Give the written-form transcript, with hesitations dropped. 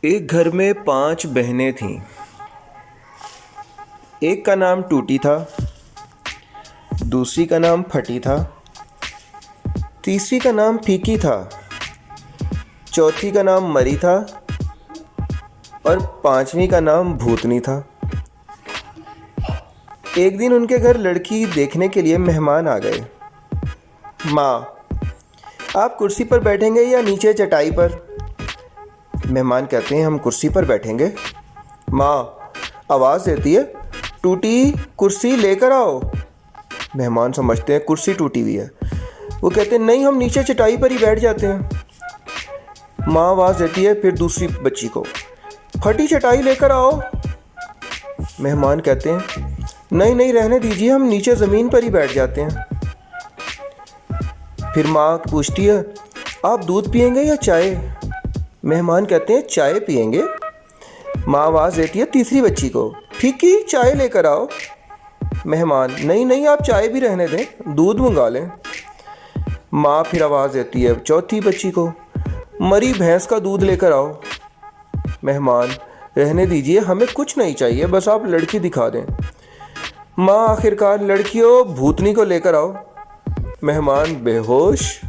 एक घर में 5 बहनें थीं। एक का नाम टूटी था, दूसरी का नाम फटी था, तीसरी का नाम फीकी था, चौथी का नाम मरी था और 5वीं का नाम भूतनी था। एक दिन उनके घर लड़की देखने के लिए मेहमान आ गए। माँ, आप कुर्सी पर बैठेंगे या नीचे चटाई पर? मेहमान कहते हैं हम कुर्सी पर बैठेंगे। माँ आवाज़ देती है, टूटी कुर्सी लेकर आओ। मेहमान समझते हैं कुर्सी टूटी हुई है। वो कहते हैं नहीं, हम नीचे चटाई पर ही बैठ जाते हैं। माँ आवाज़ देती है फिर दूसरी बच्ची को, फटी चटाई लेकर आओ। मेहमान कहते हैं नहीं नहीं, रहने दीजिए, हम नीचे ज़मीन पर ही बैठ जाते हैं। फिर माँ पूछती है आप दूध पियेंगे या चाय? मेहमान कहते हैं चाय पियेंगे। माँ आवाज़ देती है तीसरी बच्ची को, फीकी चाय लेकर आओ। मेहमान नहीं नहीं, आप चाय भी रहने दें, दूध मंगा लें। माँ फिर आवाज़ देती है चौथी बच्ची को, मरी भैंस का दूध लेकर आओ। मेहमान रहने दीजिए, हमें कुछ नहीं चाहिए, बस आप लड़की दिखा दें। माँ आखिरकार लड़कियों भूतनी को लेकर आओ। मेहमान बेहोश।